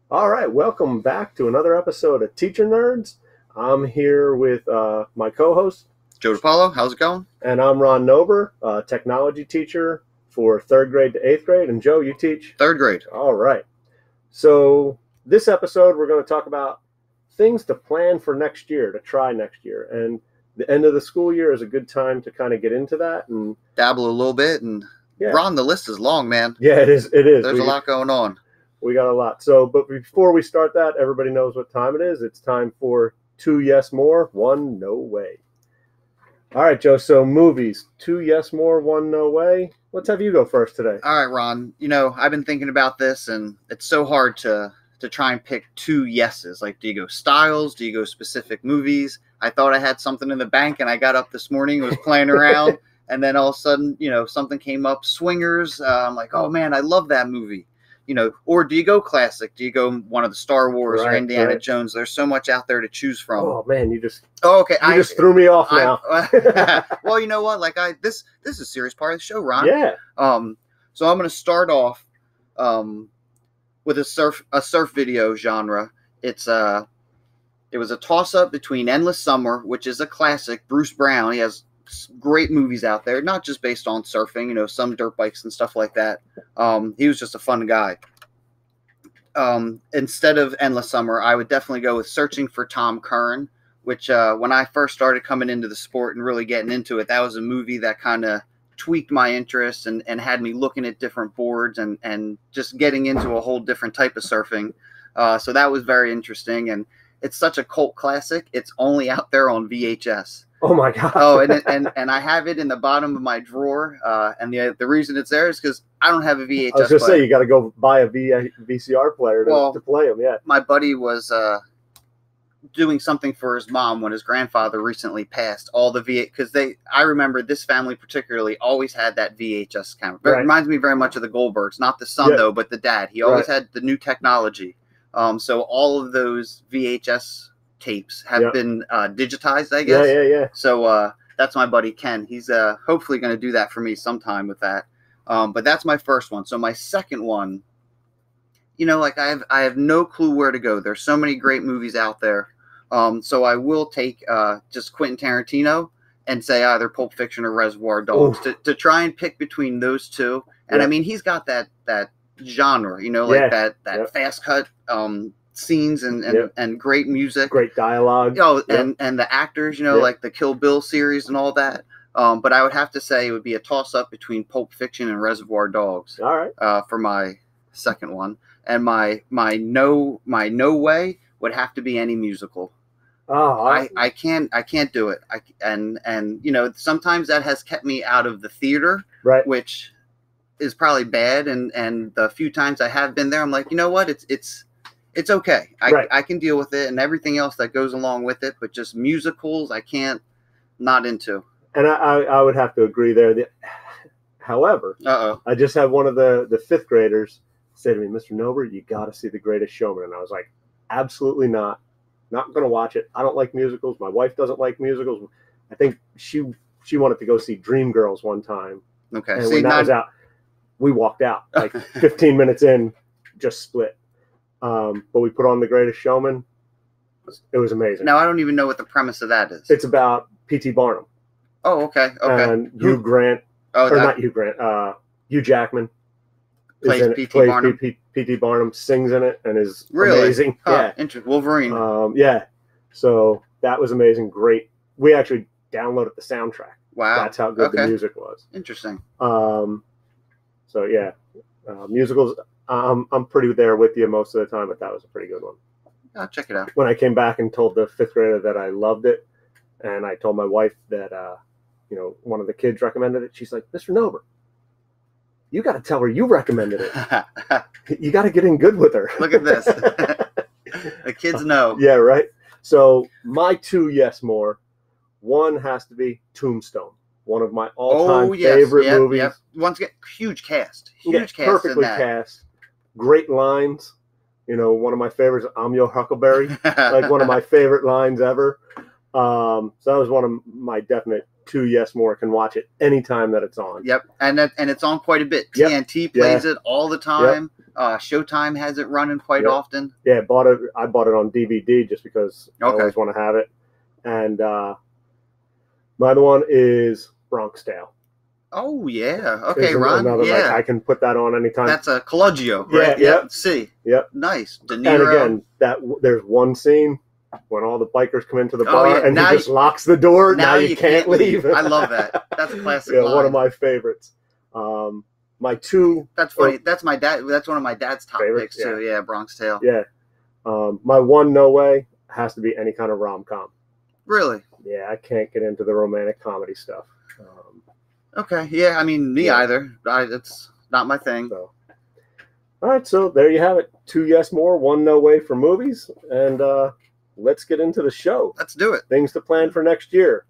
All right, welcome back to another episode of Teacher Nerds. I'm here with my co-host, Joe DiPaolo. How's it going? And I'm Ron Nober, technology teacher for 3rd grade to 8th grade. And Joe, you teach? 3rd grade. All right. So this episode, we're going to talk about things to plan for next year, to try next year. And the end of the school year is a good time to kind of get into that and dabble a little bit. And yeah. Ron, the list is long, man. Yeah, it is. It is. There's a lot going on. We got a lot. So, but before we start that, everybody knows what time it is. It's time for 2 Yes More, 1 No Way. All right, Joe. So movies, 2 Yes More, 1 No Way. Let's have you go first today. All right, Ron. You know, I've been thinking about this, and it's so hard to try and pick 2 yeses. Like, do you go styles? Do you go specific movies? I thought I had something in the bank, and I got up this morning, was playing around, and then all of a sudden, you know, something came up, Swingers. I'm like, oh, man, I love that movie. You know, or do you go classic? Do you go one of the Star Wars or Indiana Jones? There's so much out there to choose from. Oh man, you just just threw me off now. Well, you know what? Like this is a serious part of the show, Ron. Yeah. So I'm going to start off with a surf video genre. It was a toss up between Endless Summer, which is a classic. Bruce Brown, he has great movies out there, not just based on surfing, you know, some dirt bikes and stuff like that. He was just a fun guy. Instead of Endless Summer, I would definitely go with Searching for Tom Curran, which when I first started coming into the sport and really getting into it, that was a movie that kind of tweaked my interest and had me looking at different boards and just getting into a whole different type of surfing. So that was very interesting, and it's such a cult classic. It's only out there on VHS. Oh my God! Oh, and I have it in the bottom of my drawer. And the reason it's there is because I don't have a VHS. I was going to say you got to go buy a VCR player to play them. Yeah. My buddy was doing something for his mom when his grandfather recently passed. All the because I remember this family particularly always had that VHS camera. It reminds me very much of the Goldbergs, not the son though, but the dad. He always had the new technology. So all of those VHS tapes have been digitized, I guess. Yeah. So that's my buddy Ken. He's hopefully going to do that for me sometime with that. But that's my first one. So my second one, you know, like I have no clue where to go. There's so many great movies out there. So I will take just Quentin Tarantino and say either Pulp Fiction or Reservoir Dogs to try and pick between those two. And I mean, he's got that genre, you know, like that fast cut scenes and great music, great dialogue, and the actors, you know, like the Kill Bill series and all that. But I would have to say it would be a toss up between Pulp Fiction and Reservoir Dogs. All right. For my second one, and my no way would have to be any musical. Oh, I can't do it. And you know, sometimes that has kept me out of the theater, which is probably bad. And the few times I have been there, I'm like, you know what, it's okay. I can deal with it and everything else that goes along with it, but just musicals, I can't, not into. And I would have to agree there. However, I just had one of the 5th graders say to me, Mr. Nober, you got to see The Greatest Showman. And I was like, absolutely not. Not going to watch it. I don't like musicals. My wife doesn't like musicals. I think she wanted to go see Dreamgirls one time. Okay. And when that was out, we walked out. Like 15 minutes in, just split. But we put on The Greatest Showman. It was amazing. Now, I don't even know what the premise of that is. It's about P.T. Barnum. Oh, okay. And Hugh Grant. Not Hugh Grant. Hugh Jackman. Plays P.T. Barnum. P.T. Barnum sings in it and is amazing. Huh. Yeah. Interesting. Wolverine. Yeah. So that was amazing. Great. We actually downloaded the soundtrack. Wow. That's how good the music was. Interesting. So yeah, musicals. I'm pretty there with you most of the time, but that was a pretty good one. I'll check it out. When I came back and told the 5th grader that I loved it, and I told my wife that one of the kids recommended it, she's like, Mr. Nober, you got to tell her you recommended it. You got to get in good with her. Look at this. The kids know. Yeah, right. So my 2 yes more. One has to be Tombstone, one of my all-time favorite movies. Yep. Once again, huge cast. Huge cast. Perfectly cast. Great lines. You know, one of my favorites, I'm your Huckleberry. Like one of my favorite lines ever. So that was one of my definite 2 yes more. Can watch it anytime that it's on. Yep, and it's on quite a bit. Yep. TNT plays it all the time. Yep. Showtime has it running quite often. Yeah, I bought it on DVD just because I always want to have it. And my other one is Bronx Tale. Oh yeah, okay, Ron. Like, I can put that on anytime. That's a Collagio, right? Yeah. See. Yep. Nice. De Niro. And again, there's one scene when all the bikers come into the bar and he just locks the door. Now you can't leave. I love that. That's a classic line. One of my favorites. My 2. That's funny. That's my dad. That's one of my dad's top picks too. Yeah, Bronx Tale. Yeah. My 1 no way has to be any kind of rom-com. Really? Yeah, I can't get into the romantic comedy stuff. Okay. Yeah, I mean, me either. It's not my thing. So. All right, so there you have it. 2 yes more, 1 no way for movies, and let's get into the show. Let's do it. Things to plan for next year.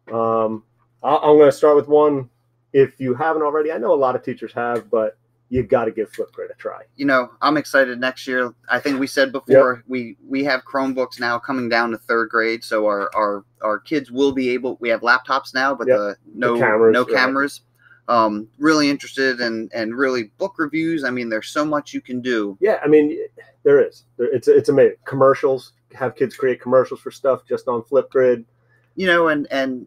I'm going to start with one. If you haven't already, I know a lot of teachers have, but you've got to give Flipgrid a try. You know, I'm excited next year. I think we said before, we have Chromebooks now coming down to 3rd grade, so our kids will be able. We have laptops now, but no cameras. Really interested and really book reviews. I mean, there's so much you can do. Yeah, I mean, there is. It's amazing. Commercials. Have kids create commercials for stuff just on Flipgrid. You know, and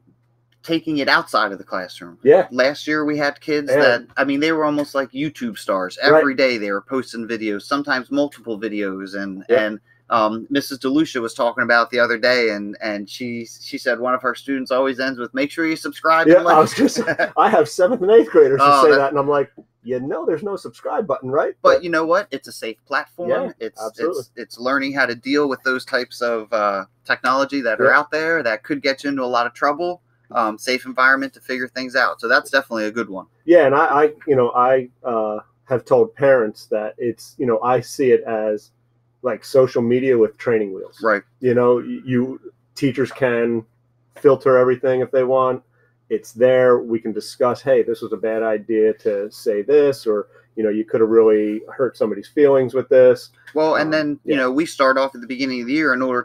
taking it outside of the classroom. Yeah. Last year we had kids that, I mean, they were almost like YouTube stars. Every day they were posting videos, sometimes multiple videos. And Mrs. DeLucia was talking about the other day, and she said one of her students always ends with, make sure you subscribe. Yeah, I have 7th and 8th graders who say that, and I'm like, there's no subscribe button, right? But you know what? It's a safe platform. Yeah, it's learning how to deal with those types of technology that are out there that could get you into a lot of trouble. Safe environment to figure things out. So that's definitely a good one. Yeah, and I have told parents that it's, I see it as like social media with training wheels. Right. Teachers can filter everything if they want. It's there. We can discuss, hey, this was a bad idea to say this, or, you could have really hurt somebody's feelings with this. Well, and then, we start off at the beginning of the year in order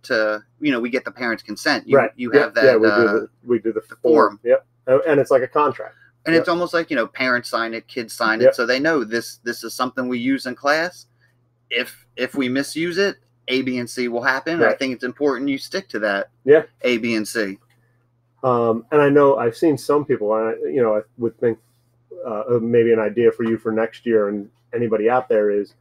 to we get the parents' consent. You have that. Yeah, we do the form. Yep. And it's like a contract. And it's almost like, parents sign it, kids sign it. So they know this is something we use in class. If we misuse it, A, B, and C will happen. Right. I think it's important you stick to that. Yeah. A, B, and C. And I know I've seen some people, I would think maybe an idea for you for next year, and anybody out there, is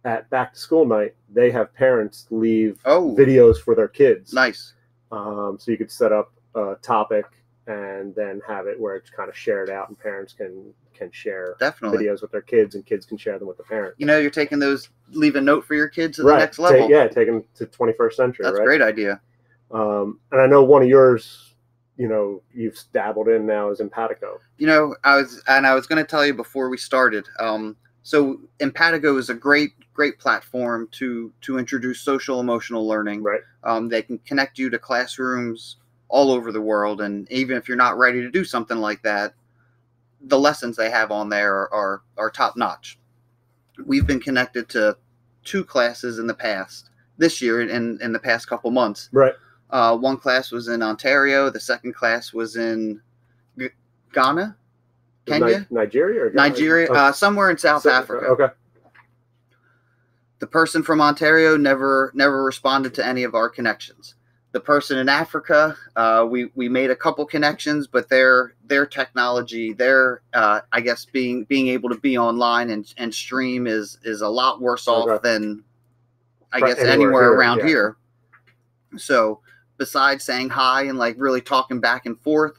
at back to school night, they have parents leave videos for their kids. Nice. So you could set up a topic and then have it where it's kind of shared out, and parents can share videos with their kids, and kids can share them with the parents. You're taking those, leave a note for your kids to the next level. Take them to 21st century. That's a great idea. And I know one of yours, you've dabbled in now is Empatico. I was going to tell you before we started. So Empatico is a great platform to introduce social emotional learning. Right. They can connect you to classrooms all over the world, and even if you're not ready to do something like that, the lessons they have on there are top notch. We've been connected to 2 classes in the past this year in the past couple months. Right. One class was in Ontario. The second class was in Ghana, Kenya, Nigeria, or Ghana? Nigeria, somewhere in South Africa. Okay. The person from Ontario never responded to any of our connections. The person in Africa, we made a couple connections, but their technology, I guess being able to be online and stream is a lot worse off than I guess anywhere around here. So besides saying hi and like really talking back and forth,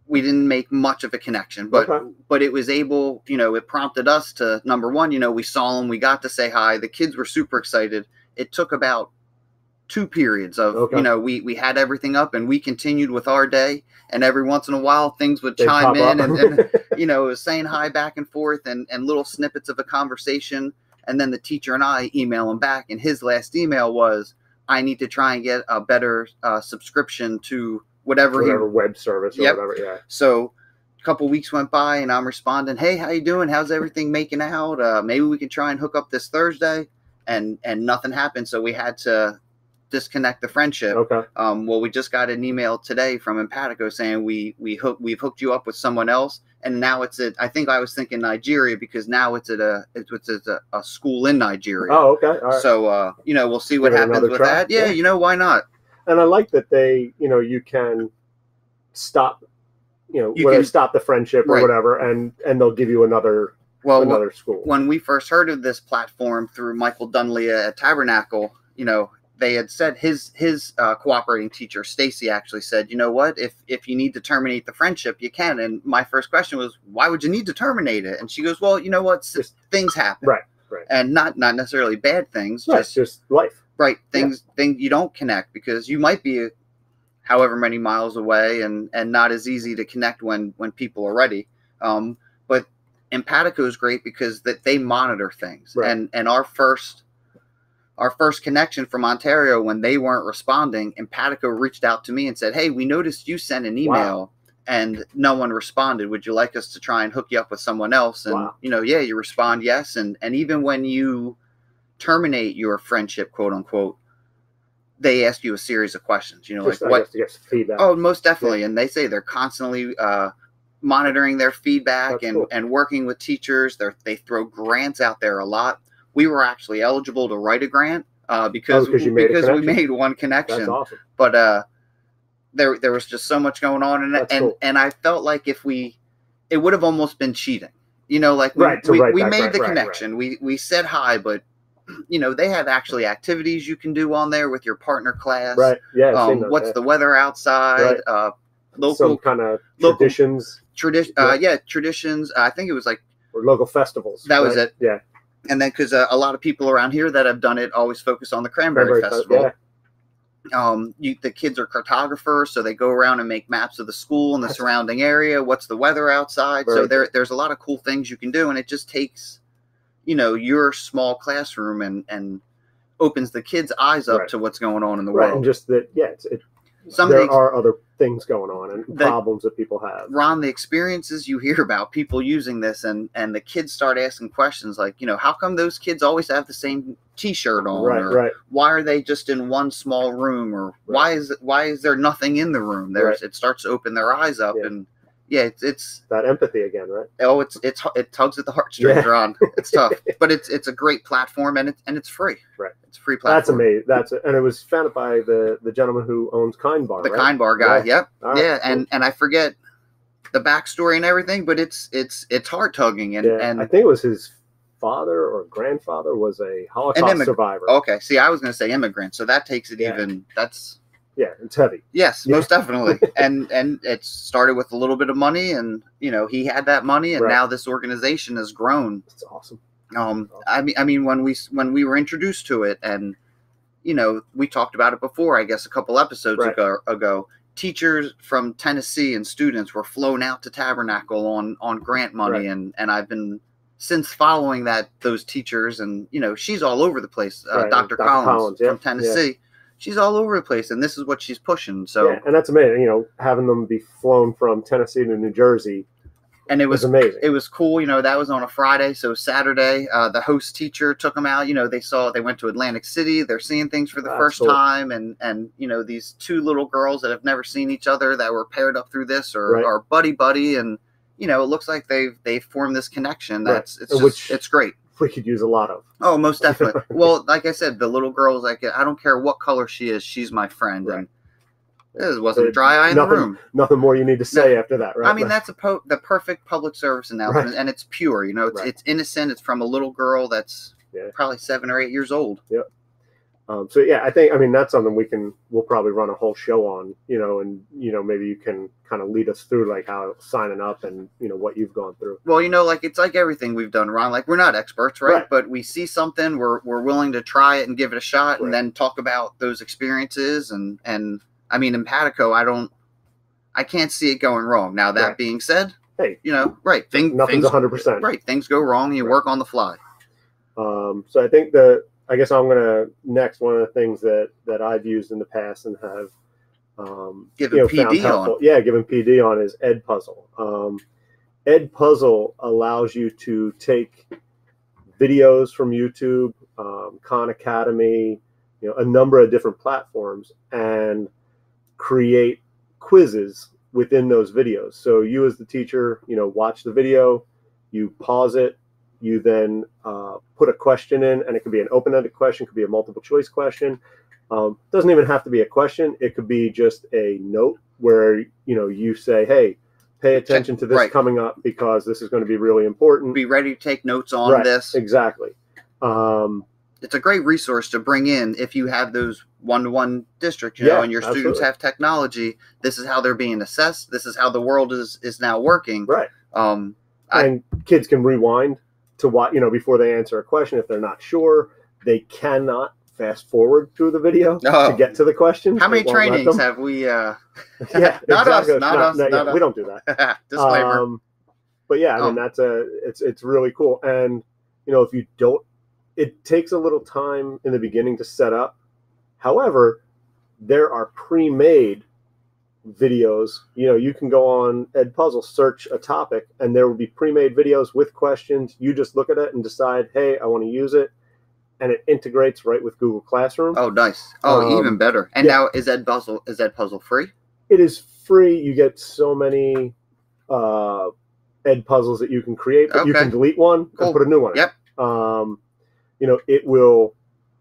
we didn't make much of a connection, but it was able, it prompted us to, number one, we saw them, we got to say hi. The kids were super excited. It took about 2 periods of, we had everything up and we continued with our day, and every once in a while things would chime in and you know, it was saying hi back and forth and little snippets of a conversation. And then the teacher and I email him back. And his last email was, I need to try and get a better subscription to whatever web service or whatever. Yeah. So a couple weeks went by and I'm responding, hey, how you doing? How's everything making out? Maybe we can try and hook up this Thursday. And nothing happened. So we had to disconnect the friendship. Okay. Well, we just got an email today from Empatico saying we've hooked you up with someone else, and now it's at, I think I was thinking Nigeria, because now it's at a school in Nigeria. Oh, okay. All right. So you know, we'll see what happens with that. Yeah, you know, why not? And I like that they, you know, you can stop, you can stop the friendship or whatever, and they'll give you another school. When we first heard of this platform through Michael Dunlea at Tabernacle, you know, they had said his cooperating teacher, Stacy, actually said, you know what, if you need to terminate the friendship, you can. And my first question was, why would you need to terminate it? And she goes, well, you know what, things happen. Right. And not necessarily bad things. Right, just life. Right. Things you don't connect, because you might be however many miles away and not as easy to connect when people are ready. But Empatico is great because that they monitor things. Right. And our first connection from Ontario, when they weren't responding, Empatico reached out to me and said, hey, we noticed you sent an email and no one responded. Would you like us to try and hook you up with someone else? And, you know, you respond yes. And even when you terminate your friendship, quote unquote, they ask you a series of questions, you know, just, like what to get some feedback. Oh, most definitely. Yeah. And they say they're constantly monitoring their feedback and working with teachers. They throw grants out there a lot. We were actually eligible to write a grant because we made one connection. That's awesome. But there was just so much going on, and I felt like it would have almost been cheating. You know, like we made the connection. Right. We said hi, but you know, they have actually activities you can do on there with your partner class. Right. Yeah. What's the weather outside? Right. Local some kind of traditions. Traditions. I think it was like local festivals. That was it. Yeah. And then, because a lot of people around here that have done it always focus on the Cranberry Festival. Yeah. The kids are cartographers, so they go around and make maps of the school and the surrounding area. What's the weather outside? So there's a lot of cool things you can do, and it just takes, you know, your small classroom and opens the kids' eyes up to what's going on in the world. And just that, there are other things going on and problems that people have. Ron, the experiences you hear about people using this, and the kids start asking questions like, you know, how come those kids always have the same T-shirt on? Or why are they just in one small room? Or why is there nothing in the room? It starts to open their eyes up, and it's that empathy again, right? Oh, it tugs at the heartstrings, Ron. It's tough, but it's a great platform, and it's free. Right. It's a free platform. That's amazing. And it was founded by the gentleman who owns Kind Bar. The Kind Bar guy. Yep. Right, cool. And I forget the backstory and everything, but it's heart tugging, and I think it was his father or grandfather was a Holocaust survivor. Okay. See, I was going to say immigrant, so that takes it even. That's. Yeah, it's heavy. Yes, most definitely. And it started with a little bit of money, and you know, he had that money, and now this organization has grown. It's awesome. I mean, when we were introduced to it, and you know, we talked about it before, I guess a couple episodes ago. Teachers from Tennessee and students were flown out to Tabernacle on grant money, and I've been since following those teachers, and you know, she's all over the place. Dr. Collins from Tennessee. Yeah. She's all over the place, and this is what she's pushing. So, and that's amazing. You know, having them be flown from Tennessee to New Jersey, and it was amazing. It was cool. You know, that was on a Friday, so Saturday, the host teacher took them out. You know, they went to Atlantic City. They're seeing things for the first time, and you know, these two little girls that have never seen each other that were paired up through this are buddy, and you know, it looks like they've formed this connection. It's great. We could use a lot of. Oh, most definitely. Well, like I said, the little girl's like, I don't care what color she is, she's my friend. Right. And this wasn't a dry eye in the room. Nothing more you need to say after that, right? I mean, that's the perfect public service announcement, and it's pure. You know, it's innocent. It's from a little girl that's probably 7 or 8 years old. Yep. So I think that's something we'll probably run a whole show on, you know, and you know, maybe you can kind of lead us through like how signing up and you know what you've gone through. Well, you know, like it's like everything we've done, Ron. Like we're not experts, right? But we see something, we're willing to try it and give it a shot, and then talk about those experiences. And I mean, Empatico, I can't see it going wrong. Now that being said, hey, right. Nothing's 100%. Right. Things go wrong. You work on the fly. So I think I guess I'm gonna next one of the things that I've used in the past and have given PD on. Yeah, given PD on is Edpuzzle. Edpuzzle allows you to take videos from YouTube, Khan Academy, a number of different platforms, and create quizzes within those videos. So you as the teacher, watch the video, you pause it, you then put a question in, and it could be an open-ended question, could be a multiple choice question. Doesn't even have to be a question. It could be just a note where, you say, hey, pay attention to this coming up because this is going to be really important. Be ready to take notes on this. Exactly. It's a great resource to bring in if you have those one-to-one districts, and your students have technology. This is how they're being assessed. This is how the world is now working. Right. And kids can rewind to what, before they answer a question. If they're not sure, they cannot fast forward through the video to get to the question. How many trainings have we? Yeah, not exactly. us. Not us. We don't do that. Disclaimer. But yeah, I mean it's really cool. And if you don't, it takes a little time in the beginning to set up. However, there are pre-made videos. You can go on Edpuzzle, search a topic, and there will be pre-made videos with questions. You just look at it and decide, hey, I want to use it. And it integrates right with Google Classroom. Oh, nice. Oh, even better. And now is Edpuzzle free? It is free. You get so many Edpuzzles that you can create, but you can delete one and put a new one in. Yep. It will,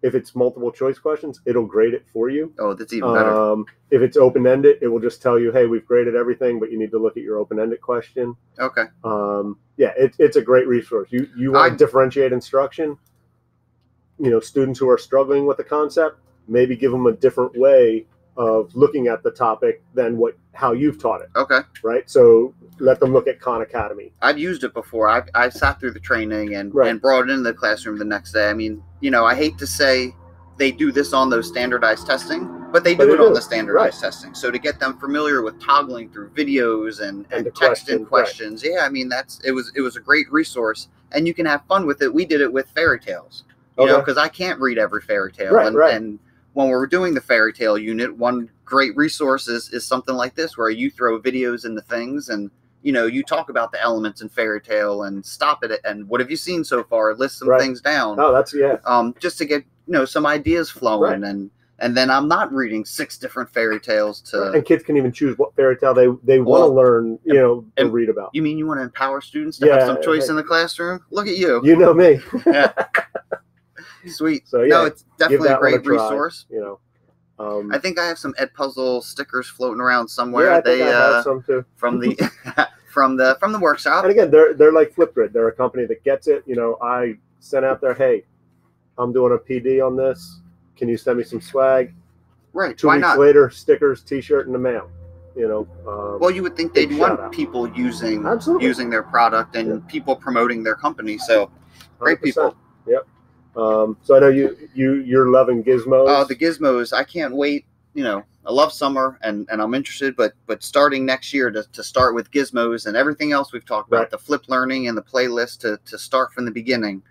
if it's multiple choice questions, it'll grade it for you. Oh, that's even better. If it's open-ended, it will just tell you, hey, we've graded everything, but you need to look at your open-ended question. Okay. It's a great resource. You want to differentiate instruction. Students who are struggling with the concept, maybe give them a different way of looking at the topic than how you've taught it. Okay. Right. So let them look at Khan Academy. I've used it before. I sat through the training and brought it into the classroom the next day. I mean, I hate to say they do this on those standardized testing, but they do it on the standardized testing. So to get them familiar with toggling through videos and text and questions. Right. Yeah. I mean, it was a great resource, and you can have fun with it. We did it with fairy tales. Because I can't read every fairy tale. And when we're doing the fairy tale unit, one great resource is something like this, where you throw videos into things and, you talk about the elements in fairy tale and stop it. And what have you seen so far? List some things down. Oh, that's, just to get, some ideas flowing. Right. And then I'm not reading 6 different fairy tales to. And kids can even choose what fairy tale they want to learn, to read about. You mean you want to empower students to have some choice in the classroom? Look at you. You know me. Sweet. So no, it's definitely a great resource. I think I have some Edpuzzle stickers floating around somewhere. Yeah, I think I have some too. From the from the workshop. And again, they're like Flipgrid. They're a company that gets it. I sent out there, hey, I'm doing a PD on this. Can you send me some swag? Right. 2 weeks later, stickers, T-shirt in the mail. Well, you would think they'd want people using their product and people promoting their company. So great 100%. People. Yep. So I know you're loving Gizmos. Oh, the Gizmos! I can't wait. I love summer, and I'm interested. But starting next year to start with Gizmos and everything else we've talked about, the flip learning and the playlist to start from the beginning.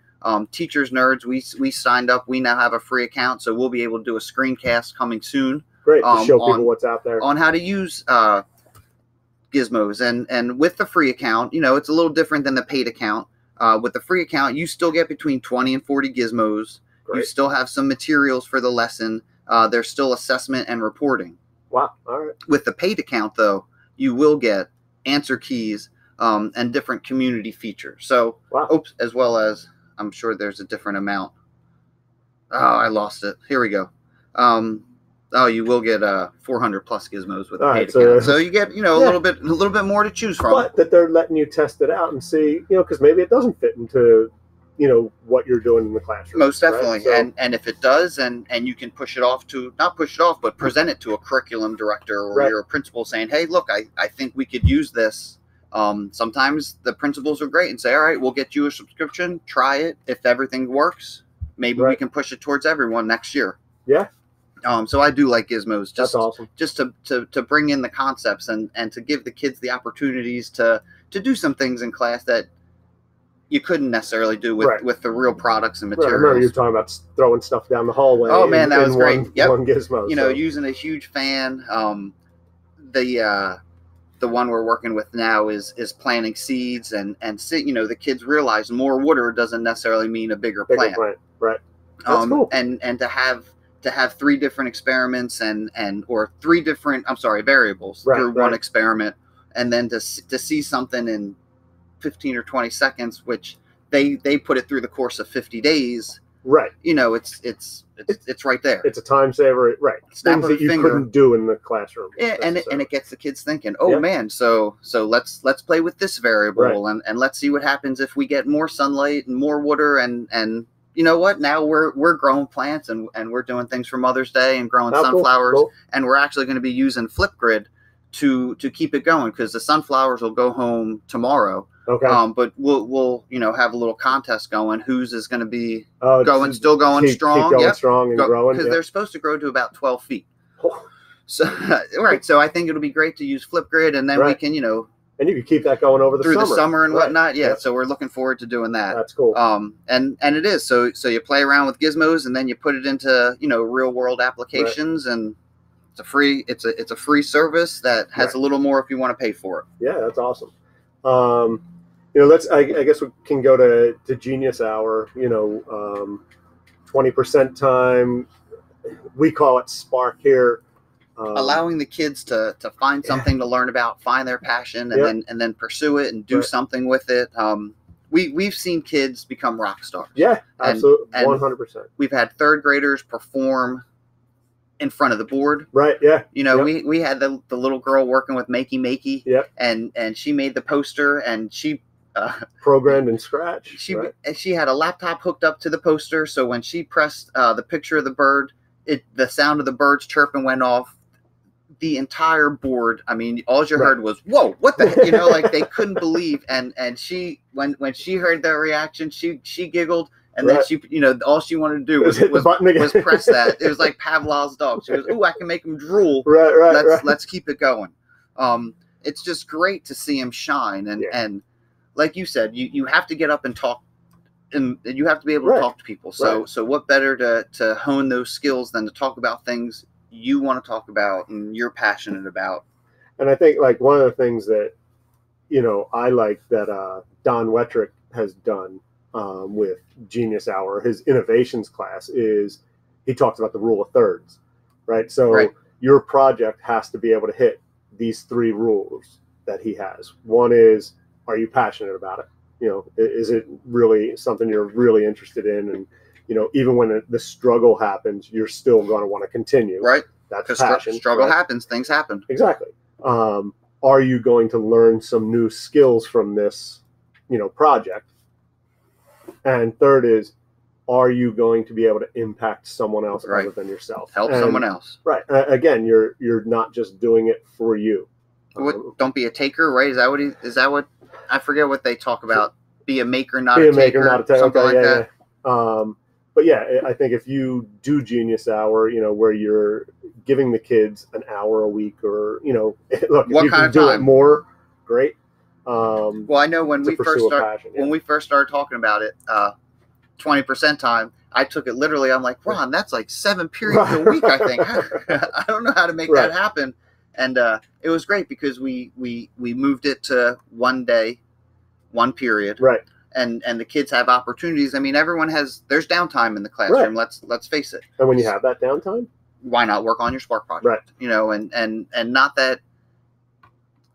Teachers Nerds, we signed up. We now have a free account, so we'll be able to do a screencast coming soon. Great to show people what's out there on how to use Gizmos, and with the free account, it's a little different than the paid account. With the free account, you still get between 20 and 40 gizmos. Great. You still have some materials for the lesson. There's still assessment and reporting. Wow. All right. With the paid account, though, you will get answer keys and different community features. So, as well as, I'm sure there's a different amount. Oh, I lost it. Here we go. You will get 400 plus gizmos with a paid account. So you get, a little bit more to choose from. But that they're letting you test it out and see, because maybe it doesn't fit into, what you're doing in the classroom. Most definitely. Right? So, and if it does, and you can not push it off, but present it to a curriculum director or your principal saying, hey, look, I think we could use this. Sometimes the principals are great and say, all right, we'll get you a subscription. Try it. If everything works, maybe we can push it towards everyone next year. Yeah. So I do like Gizmos. That's awesome. Just to bring in the concepts and to give the kids the opportunities to do some things in class that you couldn't necessarily do with the real products and materials. I remember you were talking about throwing stuff down the hallway. Oh man, that was great. One gizmo. You know, using a huge fan. The one we're working with now is planting seeds and you know, the kids realize more water doesn't necessarily mean a bigger plant. Right. That's cool. And to have 3 different experiments or 3 different variables through one experiment, and then to see something in 15 or 20 seconds, which they put it through the course of 50 days. Right. You know, it's right there. It's a time saver. Right. Things that you couldn't do in the classroom. Yeah, and it gets the kids thinking, oh man, so let's play with this variable and let's see what happens if we get more sunlight and more water and you know what? Now we're growing plants and we're doing things for Mother's Day and growing sunflowers, and we're actually going to be using Flipgrid to keep it going, because the sunflowers will go home tomorrow. Okay. But we'll you know, have a little contest going. Whose is going to be still going strong? Keep going strong and growing, because they're supposed to grow to about 12 feet. So So I think it'll be great to use Flipgrid, and then we can, you know. And you can keep that going over the summer and whatnot. Yeah. So we're looking forward to doing that. That's cool. And it is. So you play around with gizmos, and then you put it into, you know, real world applications, and it's a free service that has a little more if you want to pay for it. Yeah, that's awesome. You know, I guess we can go to Genius Hour, you know, 20% time. We call it Spark here. Allowing the kids to find something to learn about, find their passion, and then pursue it and do something with it. We've seen kids become rock stars. Yeah, absolutely, 100%. We've had 3rd graders perform in front of the board. Right. Yeah. You know, we had the little girl working with Makey. Yeah. And she made the poster, and she programmed in Scratch. She had a laptop hooked up to the poster, so when she pressed the picture of the bird, the sound of the birds chirping went off. The entire board, I mean, all you heard was, whoa, what the heck? You know, like they couldn't believe. And she, when she heard that reaction, she giggled. And then she, you know, all she wanted to do was press that. It was like Pavlov's dog. She goes, ooh, I can make him drool. Let's keep it going. It's just great to see him shine. And like you said, you have to get up and talk, and you have to be able to talk to people. So what better to hone those skills than to talk about things you want to talk about and you're passionate about. And I think, like, one of the things that, you know, I like that Don Wettrick has done with Genius Hour, his innovations class, is he talks about the rule of thirds, right? So your project has to be able to hit these 3 rules that he has. One is, are you passionate about it? You know, is it really something you're really interested in? And, you know, even when the struggle happens, you're still going to want to continue. Right. That's passion. Struggle happens. Things happen. Exactly. Are you going to learn some new skills from this, you know, project? And third is, are you going to be able to impact someone else other than yourself? Help someone else. Right. Again, you're not just doing it for you. Don't be a taker, right? Is that what I forget what they talk about? Be a maker, not a taker. Something like that. But yeah, I think if you do Genius Hour, you know, where you're giving the kids an hour a week, or, you know, look, if you can do it more, great. Well, I know when we first started talking about it, 20% time, I took it literally. I'm like, Ron, that's like 7 periods a week, I think. I don't know how to make that happen. And it was great because we moved it to 1 day, 1 period. Right. And the kids have opportunities. I mean, there's downtime in the classroom. Let's face it. And when you have that downtime, why not work on your Spark project? Right. You know, and not that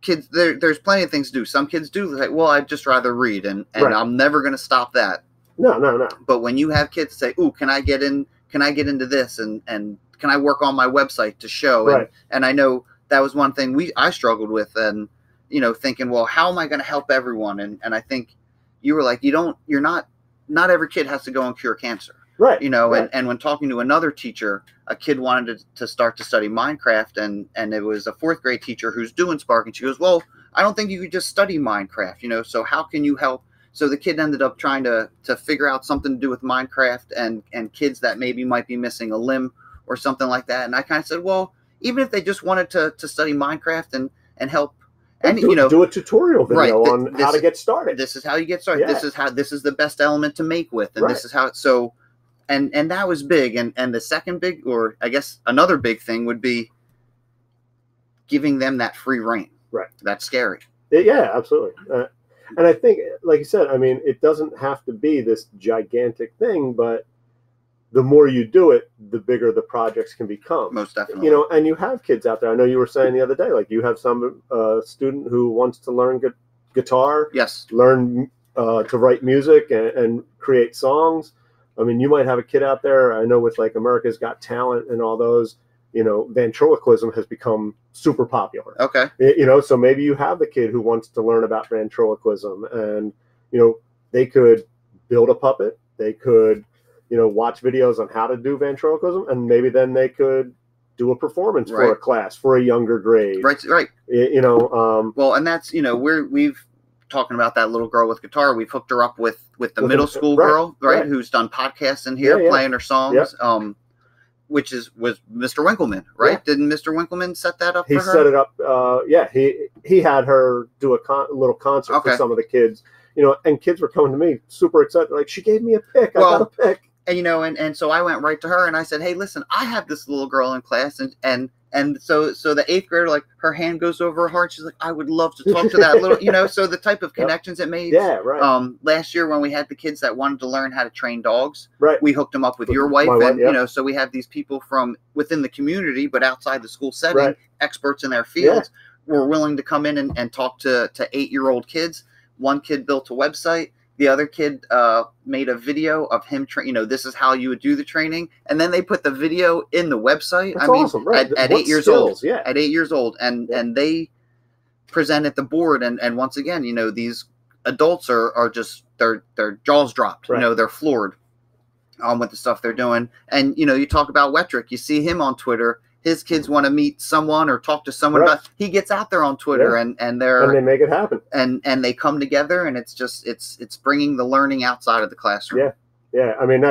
kids, there's plenty of things to do. Some kids do say, well, I'd just rather read, and I'm never going to stop that. No. But when you have kids say, ooh, can I get into this, and can I work on my website to show? And I know that was one thing I struggled with, and, you know, thinking, well, how am I going to help everyone? And I think you were like, not every kid has to go and cure cancer. Right. You know, and when talking to another teacher, a kid wanted to start to study Minecraft, and it was a 4th grade teacher who's doing Spark, and she goes, well, I don't think you could just study Minecraft, you know, so how can you help? So the kid ended up trying to figure out something to do with Minecraft and kids that maybe might be missing a limb or something like that. And I kind of said, well, even if they just wanted to study Minecraft and help And do a tutorial video on how to get started. This is how you get started. Yeah. This is the best element to make with, and this is how. So, and that was big. And the second big, or I guess another big thing would be giving them that free reign. Right. That's scary. Yeah, absolutely. And I think, like you said, I mean, it doesn't have to be this gigantic thing, but the more you do it, the bigger the projects can become. Most definitely. And you have kids out there. I know you were saying the other day, like you have some student who wants to learn guitar. Yes. Learn to write music and create songs. I mean, you might have a kid out there. I know with like America's Got Talent and all those, ventriloquism has become super popular. Okay. So maybe you have the kid who wants to learn about ventriloquism, and, they could build a puppet. They could, watch videos on how to do ventriloquism, and maybe then they could do a performance for a class for a younger grade. Right. Well, and that's, we've talking about that little girl with guitar. We've hooked her up with the middle school girl, right? Who's done podcasts in here, playing her songs. Yeah. Which was Mr. Winkleman, right? Yeah. Didn't Mr. Winkleman set that up for her? He set it up. He had her do a little concert for some of the kids, and kids were coming to me super excited. Like, she gave me a pick. I got a pick. And, and so I went right to her and I said, hey, listen, I have this little girl in class. And so the eighth grader, like, her hand goes over her heart. She's like, I would love to talk to that little, so the type of connections it made. Yeah, right. Last year when we had the kids that wanted to learn how to train dogs, right, we hooked them up with your wife. And, so we have these people from within the community, but outside the school setting, experts in their fields, were willing to come in and talk to 8-year-old kids. One kid built a website. The other kid made a video of him, this is how you would do the training. And then they put the video in the website. That's awesome, right? At 8 years old. Yeah. At 8 years old. And they presented the board. And once again, these adults are just, their jaws dropped. Right. They're floored with the stuff they're doing. And, you talk about Wettrick. You see him on Twitter. His kids want to meet someone or talk to someone about. He gets out there on Twitter and they make it happen. And they come together, and it's just it's bringing the learning outside of the classroom. Yeah. I mean,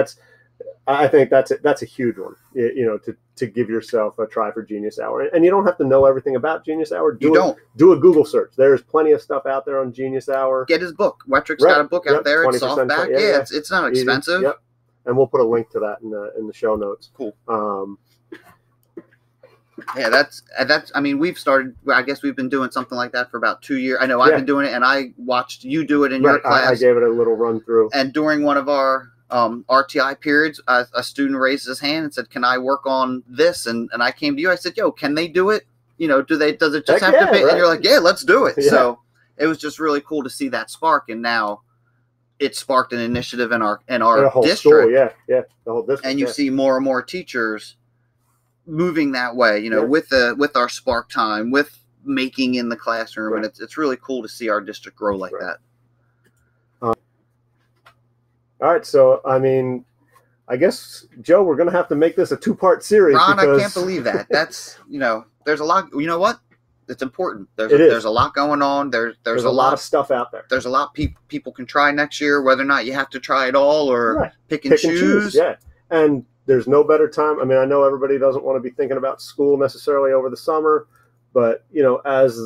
I think that's a huge one. To give yourself a try for Genius Hour, and you don't have to know everything about Genius Hour. Do a Google search. There's plenty of stuff out there on Genius Hour. Get his book. Wettrick's got a book out there. It's softback. It's not expensive. Yep. And we'll put a link to that in the show notes. Cool. Yeah, that's. I mean, we've started. I guess we've been doing something like that for about 2 years. I know I've been doing it, and I watched you do it in your class. I gave it a little run through. And during one of our RTI periods, a student raised his hand and said, "Can I work on this?" And I came to you. I said, "Yo, can they do it? Does it just have to be?" Right. And you're like, "Yeah, let's do it." Yeah. So it was just really cool to see that spark, and now it sparked an initiative in our district. School, the whole district. And you see more and more teachers moving that way, with our spark time, with making in the classroom, and it's really cool to see our district grow like that. All right, so I mean, I guess Joe, we're gonna have to make this a 2-part series. Ron, I can't believe that. That's there's a lot. You know what? It's important. There's a lot going on. There's a lot of stuff out there. There's a lot people can try next year, whether or not you have to try it all or pick and choose. Yeah, and there's no better time. I mean, I know everybody doesn't want to be thinking about school necessarily over the summer, but as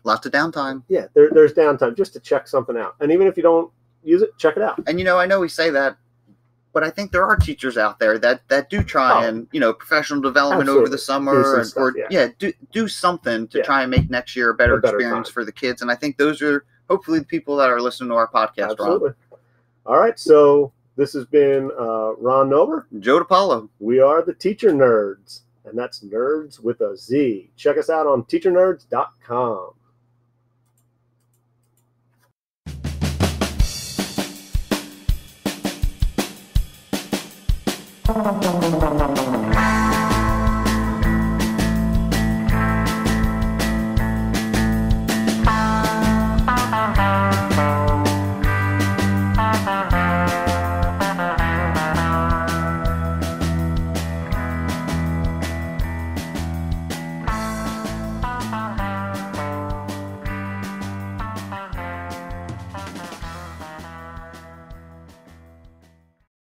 lots of downtime. Yeah, there's downtime just to check something out. And even if you don't use it, check it out. And I know we say that, but I think there are teachers out there that do try and professional development over the summer, do something to try and make next year a better experience for the kids. And I think those are hopefully the people that are listening to our podcast. Absolutely. Ron. All right, so this has been Ron Nober, Joe DiPaolo. We are the Teacher Nerds, and that's nerds with a Z. Check us out on teachernerds.com.